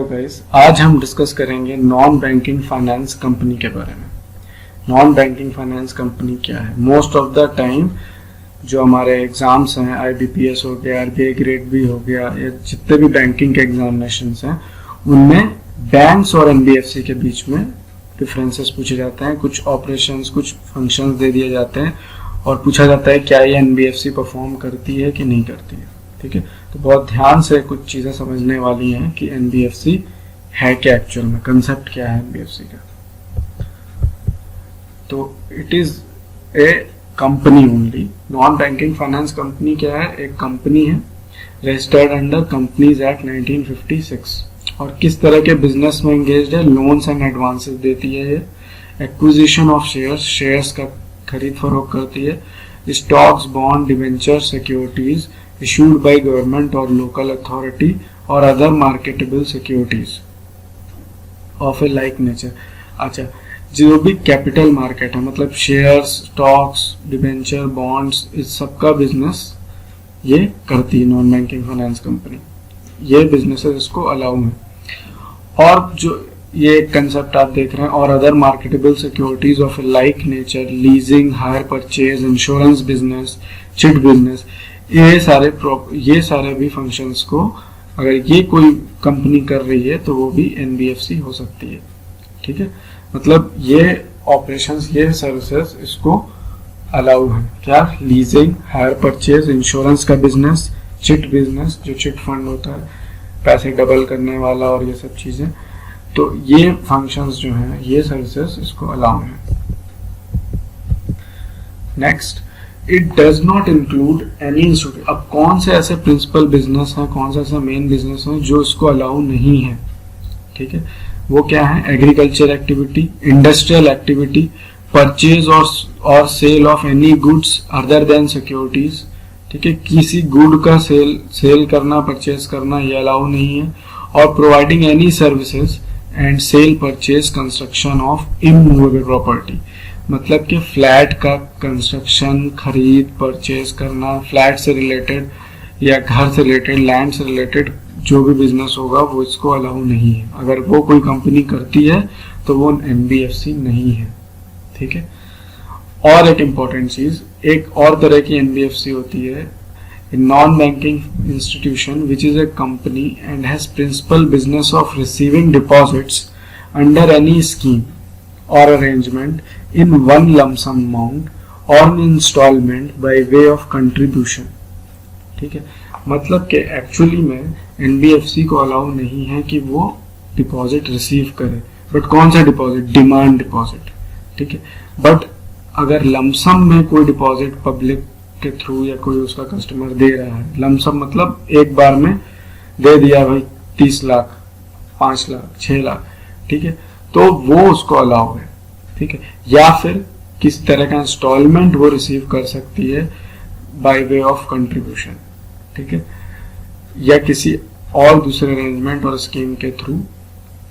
Hello guys, आज हम discuss करेंगे नॉन बैंकिंग फाइनेंस कंपनी के बारे में। नॉन बैंकिंग फाइनेंस कंपनी क्या है? मोस्ट ऑफ द टाइम जो हमारे एग्जाम्स हैं, IBPS हो गया, RBI ग्रेड बी हो गया, या जितने भी बैंकिंग के एग्जामिनेशंस हैं उनमें बैंक्स और NBFC के बीच में डिफरेंसेस पूछे जाते हैं। कुछ ऑपरेशंस, कुछ फंक्शंस दे दिए जाते हैं और पूछा जाता है क्या ये NBFC परफॉर्म करती है कि नहीं करती है। ठीक है, तो बहुत ध्यान से कुछ चीजें समझने वाली हैं कि NBFC है क्या, एक्चुअल में कंसेप्ट क्या है NBFC का। तो it is a company only. Non banking finance company क्या है? एक कंपनी है रजिस्टर्ड अंडर कंपनीज एक्ट 1956 और किस तरह के बिजनेस में एंगेज्ड है? लोन्स एंड एडवांसेस देती है, ये एक्विजिशन ऑफ शेयर्स का खरीद फरोख्त करती है, stocks, bond, debenture, securities issued by government or local authority or other marketable securities of a like nature। अच्छा, जो भी कैपिटल मार्केट है, मतलब शेयर्स, स्टॉक्स, डिबेंचर, बॉन्ड्स, इस सब का बिजनेस ये करती है नॉन बैंकिंग फाइनेंस कंपनी। ये बिजनेसेस इसको अलाउ है। और जो ये कंसेप्ट आप देख रहे हैं, और other marketable securities of a like nature, leasing, hire purchase, insurance business, chit business, ये सारे भी फंक्शंस को अगर ये कोई कंपनी कर रही है तो वो भी NBFC हो सकती है। ठीक है, मतलब ये ऑपरेशंस, ये सर्विसेज इसको अलाउ है। क्या? लीजिंग, हायर परचेज, इंश्योरेंस का बिजनेस, चिट बिजनेस, जो चिट फंड होता है, पैसे डबल करने वाला, और ये सब चीजें। तो ये फंक्शंस जो हैं, ये सर्विसेज इसको अलाउ है। Next, it does not include any institute. अब कौन से ऐसे प्रिंसिपल बिजनेस हैं, कौन से ऐसे मेन बिजनेस हैं जो इसको अलाउ नहीं है? ठीक है, वो क्या है? Agriculture activity, industrial activity, purchase और sale of any goods other than securities. ठीक है, किसी गुड का सेल करना, परचेज करना, ये अलाउ नहीं है। और providing any services and sale, purchase, construction of immovable property, मतलब कि फ्लैट का कंस्ट्रक्शन, खरीद, परचेज करना, फ्लैट से रिलेटेड या घर से रिलेटेड, लैंड से रिलेटेड जो भी बिजनेस होगा वो इसको अलाउ नहीं है। अगर वो कोई कंपनी करती है तो वो NBFC नहीं है। ठीक है, और एक इम्पॉर्टेंट चीज, एक और तरह की NBFC होती है, non banking institution which is a company and has principal business of receiving deposits under any scheme or arrangement in one lump sum amount or in installment by way of contribution। ठीक है, मतलब कि actually में NBFC को allow नहीं है कि वो डिपॉजिट रिसीव करे। बट कौन सा डिपॉजिट? Demand deposit. ठीक है, बट अगर लमसम में कोई डिपॉजिट पब्लिक के थ्रू या कोई उसका कस्टमर दे रहा है, लमसम मतलब एक बार में दे दिया भाई 30 लाख, 5 लाख, 6 लाख, ठीक है, तो वो उसको अलाउ है। ठीक है, या फिर किस तरह का इंस्टॉलमेंट वो रिसीव कर सकती है बाय वे ऑफ कंट्रीब्यूशन। ठीक है, या किसी और दूसरे अरेंजमेंट और स्कीम के थ्रू।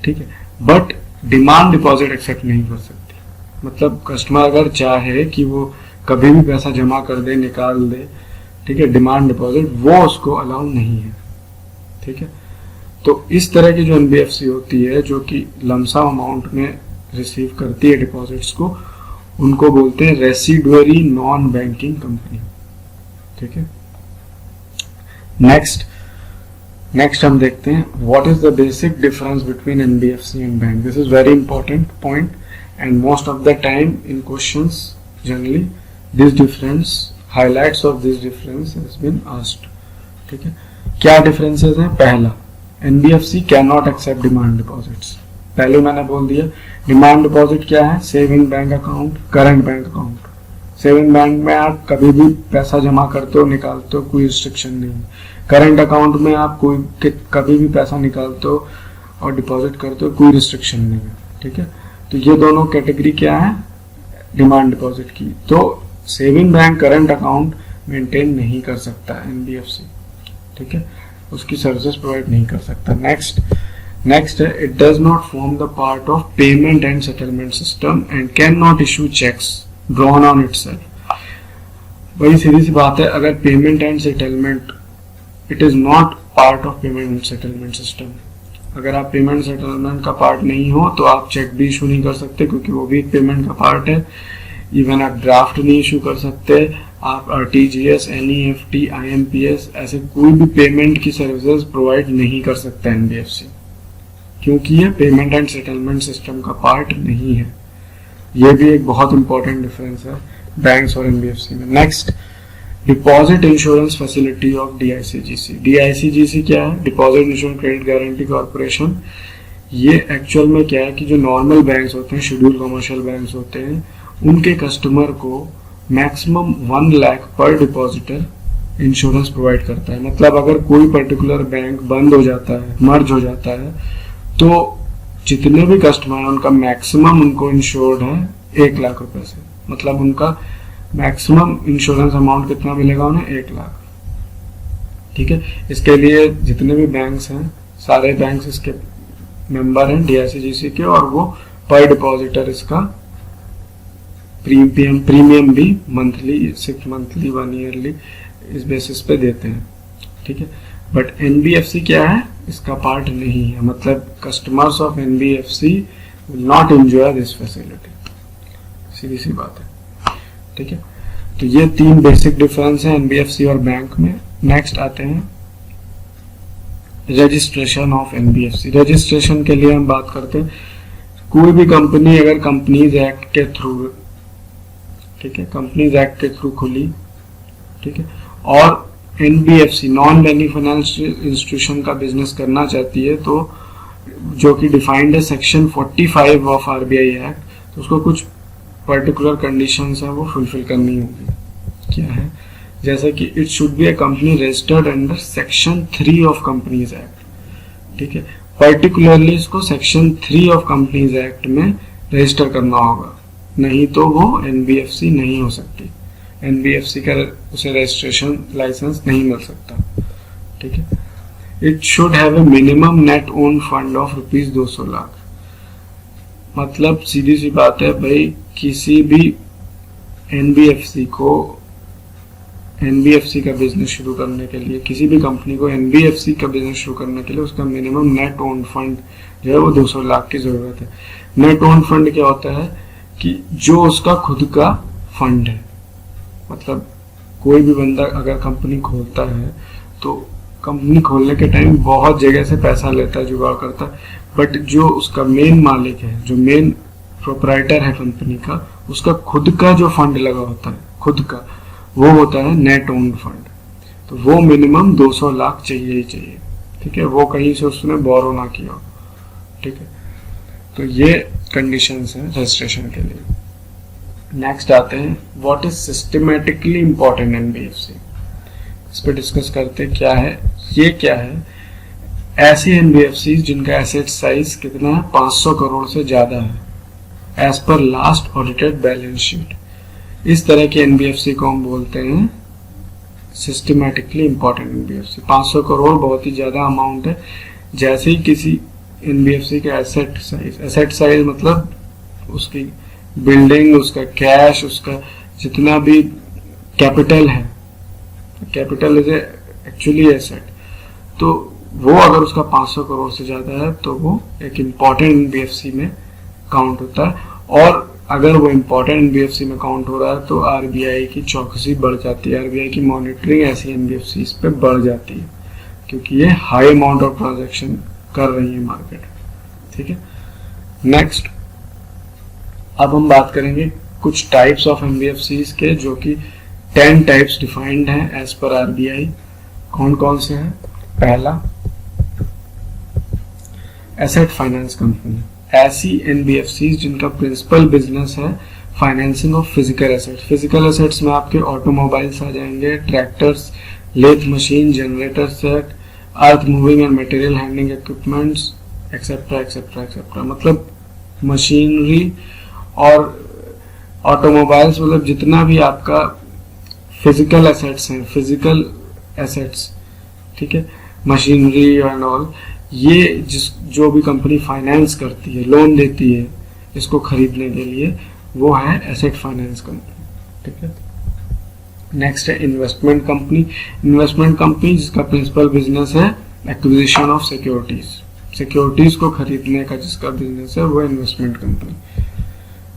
ठीक है, बट डिमांड डिपॉजिट एक्सेप्ट नहीं कर सकती। मतलब कस्टमर अगर चाहे कि वो कभी भी पैसा जमा कर दे, निकाल दे, ठीक है, डिमांड डिपॉजिट, वो उसको अलाउ नहीं है। ठीक है, तो इस तरह की जो NBFC होती है, जो कि लमसम अमाउंट में रिसीव करती है डिपॉजिट्स को, उनको बोलते हैं रेसिडुअरी नॉन बैंकिंग कंपनी। ठीक है, नेक्स्ट हम देखते हैं what is the basic difference between NBFC and bank. This is very important point and most of the time in questions generally this difference, highlights of this difference has been asked. ठीक है, क्या differences हैं? पहला, NBFC can not accept demand deposits. पहले मैंने बोल दिया, demand deposit क्या है? Saving bank account, current bank account. Saving bank में आप कभी भी पैसा जमा करते हो, निकालते हो, कोई रिस्ट्रिक्शन नहीं है। करंट अकाउंट में आप कभी भी पैसा निकालते हो और डिपॉजिट करते हो, कोई रिस्ट्रिक्शन नहीं है। ठीक है, तो ये दोनों कैटेगरी क्या है डिमांड डिपॉजिट की। तो saving bank, current account maintain नहीं कर सकता NBFC। ठीक है, उसकी सर्विसेज प्रोवाइड नहीं कर सकता। नेक्स्ट है, it does not form the part of payment and settlement system and can not issue cheques drawn on itself. वही सीधी सी बात है, अगर payment and settlement, it is not part of payment and settlement system. अगर आप payment settlement का part नहीं हो तो आप चेक भी इशू नहीं कर सकते, क्योंकि वो भी एक पेमेंट का पार्ट है। इवन आप ड्राफ्ट नहीं इशू कर सकते, आप आरटीजीएस, एनईएफटी, आईएमपीएस ऐसे कोई भी पेमेंट की सर्विसेज प्रोवाइड नहीं कर सकता एनबीएफसी, क्योंकि ये पेमेंट एंड सेटलमेंट सिस्टम का पार्ट नहीं है। ये भी एक बहुत इंपॉर्टेंट डिफरेंस है बैंक्स और एनबीएफसी में। Next, deposit insurance facility of DICGC. DICGC क्या है? Deposit insurance credit guarantee corporation. ये एक्चुअल में क्या है कि जो नॉर्मल बैंक्स होते हैं, शेड्यूल कमर्शियल बैंक्स होते हैं, उनके कस्टमर को मैक्सिमम 1 लाख पर डिपॉजिटर इंश्योरेंस प्रोवाइड करता है। मतलब अगर कोई पर्टिकुलर बैंक बंद हो जाता है, मर्ज हो जाता है, तो जितने भी कस्टमर हैं उनका मैक्सिमम उनको इंश्योर्ड है 1 लाख रुपए से। मतलब उनका मैक्सिमम इंश्योरेंस अमाउंट कितना मिलेगा उन्हें? 1 लाख। ठीक है, इसके लिए जितने भी बैंक्स हैं, सारे बैंक्स इसके मेंबर हैं डीआईसीजीसी के, और वो पर डिपॉजिटर इसका प्रीमियम भी मंथली, 6 मंथली, 1 ईयरली इस बेसिस पे देते हैं। ठीक है, बट एनबीएफसी क्या है? इसका पार्ट नहीं है। मतलब customers of NBFC will not enjoy this facility, सीधी सी बात है। ठीक है, तो ये 3 बेसिक डिफरेंस है एनबीएफसी और बैंक में। नेक्स्ट आते हैं रजिस्ट्रेशन ऑफ एनबीएफसी। रजिस्ट्रेशन के लिए हम बात करते हैं, कोई भी कंपनी अगर कंपनीज एक्ट के थ्रू, ठीक है, कंपनीज एक्ट के थ्रू खुली, ठीक है, और NBFC non banking financial institution का बिजनेस करना चाहती है, तो जो कि डिफाइंड है सेक्शन 45 ऑफ आरबीआई एक्ट, तो उसको कुछ पर्टिकुलर कंडीशंस है वो फुलफिल करनी होगी। क्या है? जैसे कि it should be A company registered under section 3 of companies act. ठीक है, पर्टिकुलरली इसको सेक्शन 3 ऑफ कंपनीज एक्ट में रजिस्टर करना होगा, नहीं तो वो एनबीएफसी नहीं हो सकती। एनबीएफसी का उसे रजिस्ट्रेशन लाइसेंस नहीं मिल सकता। ठीक है, it should have a minimum net own fund of ₹200 lakh. मतलब सीधी सी बात है भाई, किसी भी एनबीएफसी को, एनबीएफसी का बिजनेस शुरू करने के लिए, किसी भी कंपनी को एनबीएफसी का बिजनेस शुरू करने के लिए उसका मिनिमम नेट ओन फंड जो है वो 200 लाख की जरूरत है। नेट ओन फंड क्या होता है कि जो उसका खुद का फंड है। मतलब कोई भी बंदा अगर कंपनी खोलता है तो कंपनी खोलने के टाइम बहुत जगह से पैसा लेता है, जुगाड़ करता है, बट जो उसका मेन मालिक है, जो मेन प्रोप्राइटर है कंपनी का, उसका खुद का जो फंड लगा होता है, खुद का, वो होता है नेट ओन फंड। तो वो मिनिमम 200 लाख चाहिए ही चाहिए। ठीक है, वो कहीं से उसने बोरो ना किया। ठीक है, तो ये कंडीशंस हैं रजिस्ट्रेशन के लिए। नेक्स्ट आते हैं what is systematically important NBFC. इस पर डिस्कस करते हैं क्या है ये। क्या है? ऐसी एनबीएफसी जिनका एसेट साइज कितना है? 500 करोड़ से ज्यादा है as per last audited balance sheet. इस तरह की एनबीएफसी को हम बोलते हैं सिस्टमेटिकली इंपॉर्टेंट एनबीएफसी। 500 करोड़ बहुत ही ज्यादा अमाउंट है। जैसे ही किसी एनबीएफसी का एसेट साइज मतलब उसकी बिल्डिंग, उसका कैश, उसका जितना भी कैपिटल है, कैपिटल इज एक्चुअली एसेट, तो वो अगर उसका 500 करोड़ से ज्यादा है तो वो एक इम्पॉर्टेंट एनबीएफसी में काउंट होता है। और अगर वो इम्पॉर्टेंट एनबीएफसी में काउंट हो रहा है तो आरबीआई की चौकसी बढ़ जाती है, आरबीआई की मॉनिटरिंग ऐसी एनबीएफसी पे बढ़ जाती है, क्योंकि ये हाई अमाउंट ऑफ ट्रांजैक्शन कर रही है मार्केट। ठीक है, नेक्स्ट अब हम बात करेंगे कुछ टाइप्स ऑफ एनबीएफसीज के, जो कि 10 टाइप्स डिफाइंड हैं एज पर आरबीआई। कौन कौन से हैं? पहला, एसेट फाइनेंस कंपनी। ऐसी एनबीएफसीज जिनका प्रिंसिपल बिजनेस है financing of physical assets. Physical assets में आपके ऑटोमोबाइल्स आ जाएंगे, tractors, lathe machine, generator set, earth moving and material handling equipments, etcetera etcetera etcetera. मतलब मशीनरी और ऑटोमोबाइल्स, मतलब जितना भी आपका फिजिकल एसेट्स हैं, फिजिकल एसेट्स, ठीक है, मशीनरी एंड ऑल, ये जो भी कंपनी फाइनेंस करती है, लोन देती है इसको खरीदने के लिए, वो है एसेट फाइनेंस कंपनी। ठीक है, नेक्स्ट है इन्वेस्टमेंट कंपनी। इन्वेस्टमेंट कंपनी जिसका प्रिंसिपल बिजनेस है एक्विजिशन ऑफ सिक्योरिटीज। सिक्योरिटीज को खरीदने का जिसका बिजनेस है वो इन्वेस्टमेंट कंपनी।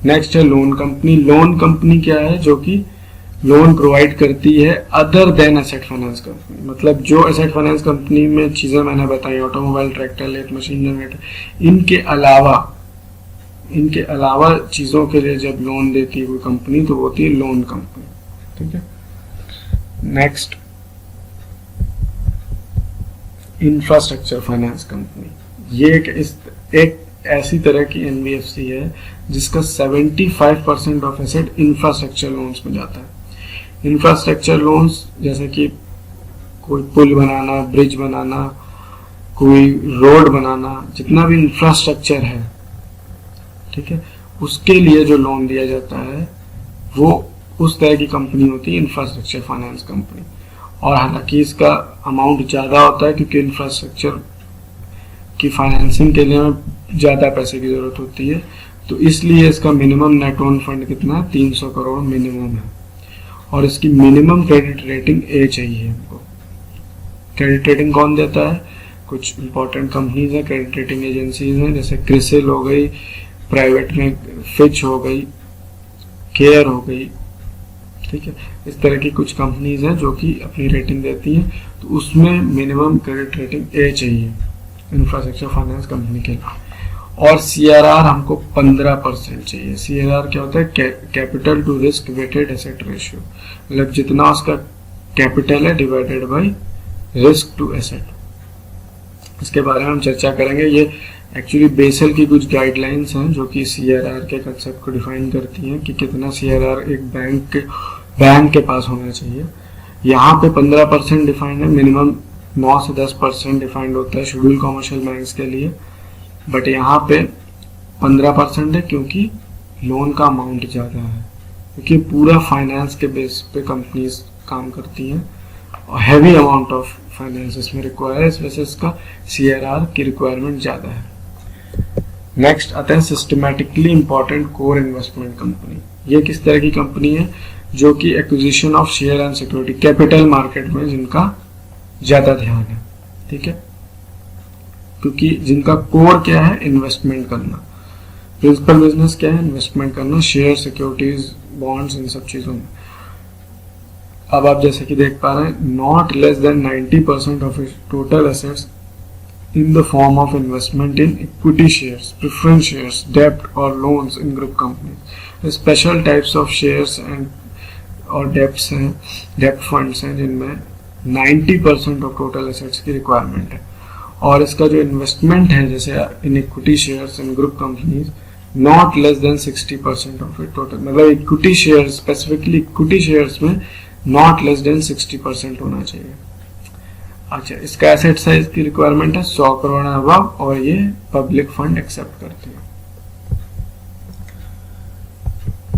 नेक्स्ट है लोन कंपनी। लोन कंपनी क्या है? जो कि लोन प्रोवाइड करती है other than asset finance company, मतलब जो एसेट फाइनेंस कंपनी में चीजें मैंने बताई, automobile, tractor, lathe machine, generator, इनके अलावा चीजों के लिए जब लोन देती है कोई कंपनी तो वो होती है लोन कंपनी। ठीक है। Next infrastructure finance company. ये एक ऐसी तरह की एनबीएफसी है जिसका 75% ऑफ एसेट इंफ्रास्ट्रक्चर लोन्स में जाता है। इंफ्रास्ट्रक्चर लोन्स जैसे कि कोई पुल बनाना, ब्रिज बनाना, कोई रोड बनाना, जितना भी इंफ्रास्ट्रक्चर है, ठीक है, उसके लिए जो लोन दिया जाता है वो उस तरह की कंपनी होती है इंफ्रास्ट्रक्चर फाइनेंस कंपनी। और हालांकि इसका अमाउंट ज़्यादा होता है क्योंकि इंफ्रास्ट्रक्चर की फाइनेंसिंग के लिए ज़्यादा पैसे की ज़रूरत होती है, तो इसलिए इसका मिनिमम नेट ओन फंड कितना है? 300 करोड़ मिनिमम है। और इसकी मिनिमम क्रेडिट रेटिंग ए चाहिए हमको। क्रेडिट रेटिंग कौन देता है? कुछ इंपॉर्टेंट कंपनीज है, क्रेडिट रेटिंग एजेंसीज हैं, जैसे क्रिसिल हो गई, प्राइवेट में फिच हो गई, केयर हो गई। ठीक है, इस तरह की कुछ कंपनीज हैं जो कि अपनी रेटिंग देती हैं, तो उसमें मिनिमम क्रेडिट रेटिंग ए चाहिए इंफ्रास्ट्रक्चर फाइनेंस कंपनी के लिए। और सीआरआर हमको 15% चाहिए। सीआरआर क्या होता है? Capital to risk weighted asset ratio, मतलब जितना उसका कैपिटल है divided by risk to asset. इसके बारे में हम चर्चा करेंगे। ये एक्चुअली बेसल की कुछ गाइडलाइंस हैं जो कि सीआरआर के कंसेप्ट को डिफाइन करती हैं कि कितना सीआरआर एक बैंक के पास होना चाहिए। यहाँ पे 15% डिफाइंड है, मिनिमम 9 से 10% डिफाइंड होता है शेड्यूल कॉमर्शियल बैंक्स के लिए, बट यहाँ पे 15% है क्योंकि लोन का अमाउंट ज़्यादा है, क्योंकि पूरा फाइनेंस के बेस पे कंपनीज काम करती हैं और हैवी अमाउंट ऑफ फाइनेंस इसमें रिक्वायर है, इस वजह से इसका सीआरआर की रिक्वायरमेंट ज़्यादा है। नेक्स्ट आता है systematically important core investment company. ये किस तरह की कंपनी है? जो कि acquisition of share and security, capital market में जिनका ज्यादा ध्यान है। ठीक है, क्योंकि जिनका कोर क्या है? इन्वेस्टमेंट करना। प्रिंसिपल बिजनेस क्या है? इन्वेस्टमेंट करना, शेयर, सिक्योरिटीज, बॉन्ड्स, इन सब चीजों में। अब आप जैसे कि देख पा रहे हैं, not less than 90% of total assets in the form of investment in equity shares, preference shares, debt or loans in group companies. Special types of shares and और debts हैं, debt funds हैं जिनमें 90% of total assets की requirement है। और इसका जो investment है जैसे in equity shares in group companies, not less than 60% of it total, मतलब equity shares, specifically equity shares में not less than 60% होना चाहिए। अच्छा, इसका एसेट साइज की रिक्वायरमेंट है 100 करोड़ अबव, और ये पब्लिक फंड एक्सेप्ट करते हैं।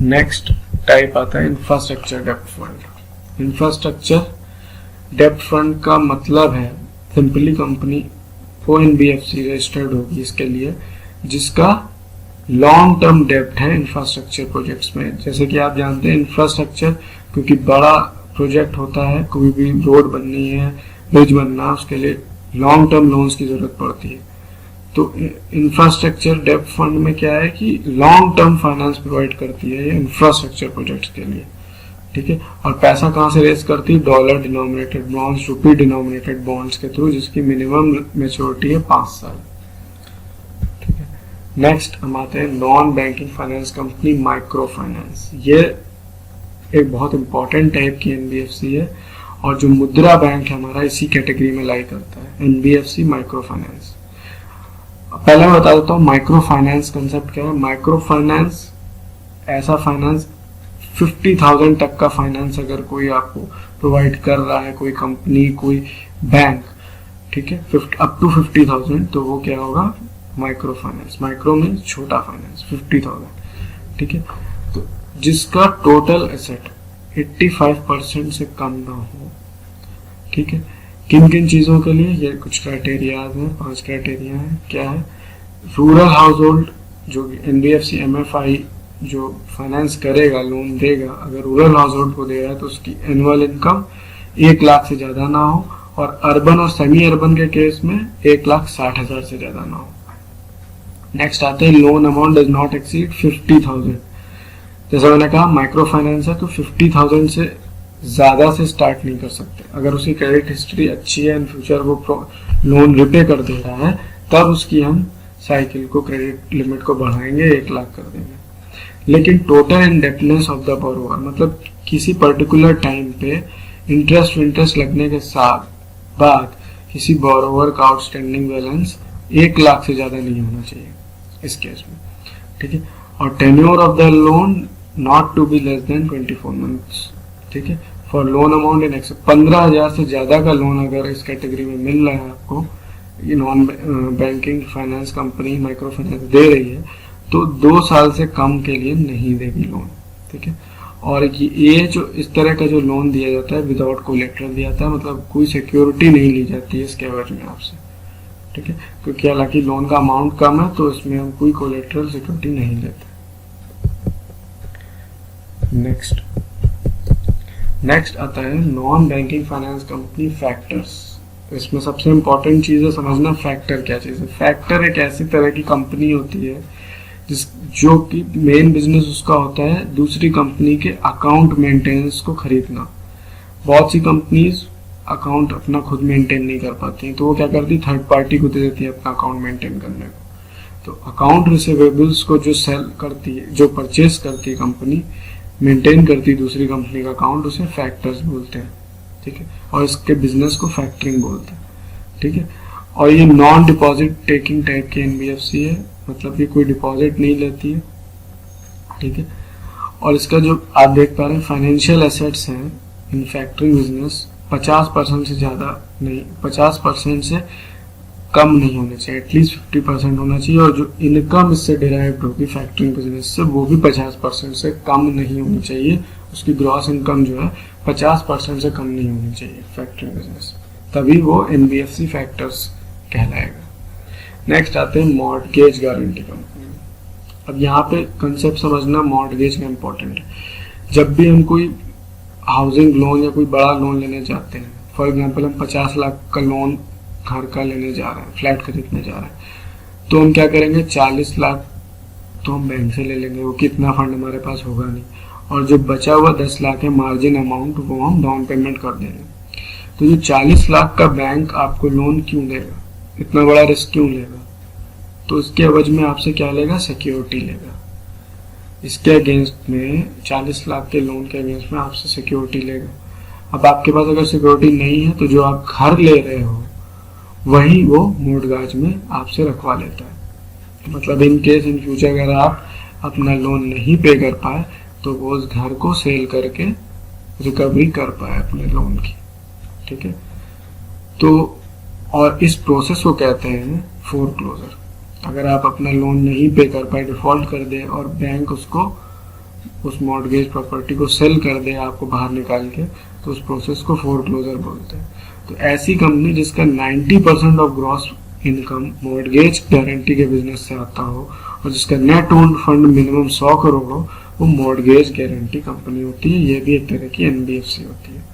नेक्स्ट टाइप आता है इंफ्रास्ट्रक्चर डेब्ट फंड। इंफ्रास्ट्रक्चर डेब्ट फंड का मतलब है सिंपली कंपनी वो एनबीएफसी रजिस्टर्ड होगी इसके लिए जिसका लॉन्ग टर्म डेब्ट है इंफ्रास्ट्रक्चर प्रोजेक्ट्स में। जैसे कि आप जानते हैं इंफ्रास्ट्रक्चर क्योंकि बड़ा प्रोजेक्ट होता है, कोई भी रोड बननी है, ब्रिज बनना, उसके लिए लॉन्ग टर्म लोन्स की जरूरत पड़ती है। तो इंफ्रास्ट्रक्चर डेब्ट फंड में क्या है कि लॉन्ग टर्म फाइनेंस प्रोवाइड करती है ये इंफ्रास्ट्रक्चर प्रोजेक्ट्स के लिए। ठीक है, और पैसा कहाँ से रेज करती है? डॉलर डिनोमिनेटेड बॉन्ड्स, रुपी डिनोमिनेटेड बॉन्ड्स के थ्रू, जिसकी मिनिमम मेच्योरिटी है 5 साल। ठीक है, नेक्स्ट हम आते हैं non banking finance company, micro finance. ये एक बहुत इंपॉर्टेंट टाइप की एनबीएफसी है और जो मुद्रा बैंक है हमारा इसी कैटेगरी में लाई करता है, एनबीएफसी माइक्रो फाइनेंस। पहले मैं बता देता हूँ माइक्रो फाइनेंस कंसेप्ट क्या है। माइक्रो फाइनेंस ऐसा फाइनेंस 50,000 तक का फाइनेंस अगर कोई आपको प्रोवाइड कर रहा है, कोई कंपनी, कोई बैंक, ठीक है, अप टू 50,000, तो वो क्या होगा? Micro finance. माइक्रो में छोटा फाइनेंस 50,000। ठीक है, तो जिसका टोटल एसेट 85% से कम ना हो। ठीक है, किन किन चीजों के लिए? ये कुछ क्राइटेरिया हैं, 5 क्राइटेरिया हैं। क्या है? रूरल हाउस होल्ड, जो एनबीएफसी एमएफआई जो फाइनेंस करेगा, लोन देगा, अगर रूरल हाउस होल्ड को दे रहा है तो उसकी एनुअल इनकम 1 लाख से ज्यादा ना हो और अर्बन और सेमी अर्बन के केस में 1,60,000 से ज्यादा ना हो। नेक्स्ट आते हैं loan amount does not exceed 50,000। जैसा मैंने कहा माइक्रो फाइनेंस है तो 50,000 से ज्यादा से स्टार्ट नहीं कर सकते। अगर उसकी क्रेडिट हिस्ट्री अच्छी है, इन फ्यूचर वो लोन रिपे कर दे रहा है, तब उसकी हम साइकिल को क्रेडिट लिमिट को बढ़ाएंगे, 1 लाख कर देंगे। लेकिन total indebtedness of the borrower, मतलब किसी पर्टिकुलर टाइम पे इंटरेस्ट लगने के साथ बाद किसी बोरोवर का आउटस्टैंडिंग बैलेंस 1 लाख से ज्यादा नहीं होना चाहिए इस केस में, ठीक है। और tenure of the loan not to be less than 24 months, ठीक है। For loan amount in excess 15,000 से ज्यादा का लोन अगर इस कैटेगरी में मिल रहा है आपको, ये non banking finance company micro finance दे रही है, तो 2 साल से कम के लिए नहीं देगी लोन, ठीक है। और ये जो इस तरह का जो लोन दिया जाता है विदाउट कोलेटरल दिया जाता है, मतलब कोई सिक्योरिटी नहीं ली जाती है इसके एवज में आपसे, ठीक है। क्योंकि हालांकि लोन का अमाउंट कम है तो इसमें हम कोई कोलेटरल सिक्योरिटी नहीं लेते। नेक्स्ट आता है non banking finance company factors. इसमें सबसे इंपॉर्टेंट चीज है समझना फैक्टर क्या चीज है। फैक्टर एक ऐसी तरह की कंपनी होती है जो कि मेन बिजनेस उसका होता है दूसरी कंपनी के अकाउंट मेंटेनेंस को खरीदना। बहुत सी कंपनीज अकाउंट अपना खुद मेंटेन नहीं कर पाती, तो वो क्या करती, थर्ड पार्टी को दे देती है अपना अकाउंट मेंटेन करने को। तो अकाउंट रिसीवेबल्स को जो सेल करती है, जो परचेस करती है कंपनी, मेंटेन करती है दूसरी कंपनी का अकाउंट, उसे फैक्टर्स बोलते हैं, ठीक है। और इसके बिजनेस को फैक्टरिंग बोलते हैं, ठीक है। और ये नॉन डिपॉजिट टेकिंग टाइप की एनबीएफसी है, मतलब ये कोई डिपॉजिट नहीं लेती है, ठीक है। और इसका जो आप देख पा रहे हैं फाइनेंशियल एसेट्स हैं इन फैक्टरिंग बिजनेस 50% से ज्यादा नहीं, 50% से कम नहीं होने चाहिए, एटलीस्ट 50% होना चाहिए। और जो इनकम इससे डिराइव्ड होगी फैक्टरिंग बिजनेस से, वो भी 50% से कम नहीं होनी चाहिए। उसकी ग्रॉस इनकम जो है 50% से कम नहीं होनी चाहिए फैक्टरिंग बिजनेस, तभी वो एनबीएफसी फैक्टर्स कहलाएगा। नेक्स्ट आते हैं मॉर्टगेज गारंटी कंपनी। अब यहाँ पे कंसेप्ट समझना मॉर्टगेज का इम्पोर्टेंट है। जब भी हम कोई हाउसिंग लोन या कोई बड़ा लोन लेने जाते हैं, फॉर एग्जांपल हम 50 लाख का लोन घर का लेने जा रहे हैं, फ्लैट खरीदने जा रहे हैं, तो हम क्या करेंगे, 40 लाख तो हम बैंक से ले लेंगे, वो कितना फंड हमारे पास होगा नहीं, और जो बचा हुआ 10 लाख है मार्जिन अमाउंट, वो हम डाउन पेमेंट कर देंगे। तो जो 40 लाख का बैंक आपको लोन क्यों देगा, इतना बड़ा रिस्क क्यों लेगा, तो इसके एवज में आपसे क्या लेगा, सिक्योरिटी लेगा। इसके अगेंस्ट में 40 लाख के लोन के अगेंस्ट में आपसे सिक्योरिटी लेगा। अब आपके पास अगर सिक्योरिटी नहीं है तो जो आप घर ले रहे हो वही वो मोर्टगेज में आपसे रखवा लेता है। मतलब इन केस इन फ्यूचर अगर आप अपना लोन नहीं पे कर पाए तो वो उस घर को सेल करके रिकवरी कर पाए अपने लोन की, ठीक है। तो और इस प्रोसेस को कहते हैं फोरक्लोजर। अगर आप अपना लोन नहीं पे कर पाए, डिफॉल्ट कर दे और बैंक उसको उस मॉर्टगेज प्रॉपर्टी को सेल कर दे आपको बाहर निकाल के, तो उस प्रोसेस को फोरक्लोजर बोलते हैं। तो ऐसी कंपनी जिसका 90% of gross income mortgage guarantee के बिजनेस से आता हो और जिसका net owned fund minimum 100 crore हो, वो मॉर्टगेज गारंटी कंपनी होती है। ये भी एक तरह की एनबीएफसी होती है।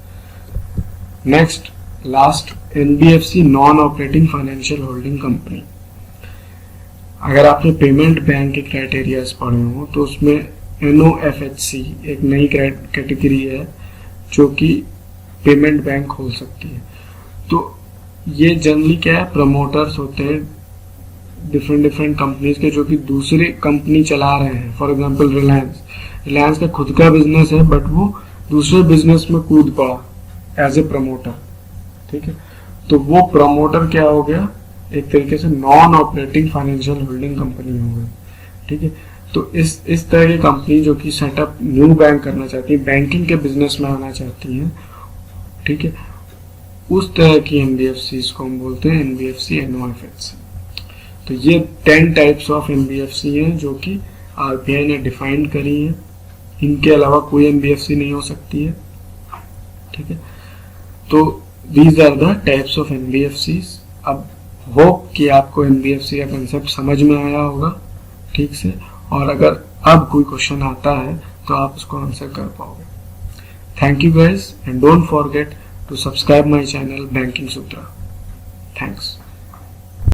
Next last NBFC non operating financial holding company. अगर आपने पेमेंट बैंक के क्राइटेरियाज पढ़े हो तो उसमें एनओएफएचसी एक नई कैटेगरी है जो कि पेमेंट बैंक खोल सकती है। तो ये जनरली क्या है, प्रमोटर्स होते हैं डिफरेंट कंपनीज के जो कि दूसरी कंपनी चला रहे हैं। फॉर एग्जांपल रिलायंस का खुद का बिजनेस है बट वो दूसरे बिजनेस में कूद पड़ा एज ए प्रमोटर, ठीक है। तो वो प्रमोटर क्या हो गया, एक तरीके से non operating financial holding company हो गई, ठीक है। तो इस तरह की कंपनी जो कि सेटअप न्यू बैंक करना चाहती है, बैंकिंग के बिजनेस में आना चाहती है, ठीक है, उस तरह की एनबीएफसी को हम बोलते हैं एनबीएफसी एनओएफएचसी। तो ये 10 टाइप्स ऑफ एनबीएफसी हैं जो कि आरबीआई ने डिफाइन करी है। इनके अलावा कोई एनबीएफसी नहीं हो सकती है, ठीक है। तो these are the types of NBFC. अब होप कि आपको एनबीएफसी का कंसेप्ट समझ में आया होगा ठीक से, और अगर अब कोई क्वेश्चन आता है तो आप उसको आंसर कर पाओगे। Thank you guys and don't forget to subscribe my channel Banking Sutra. Thanks.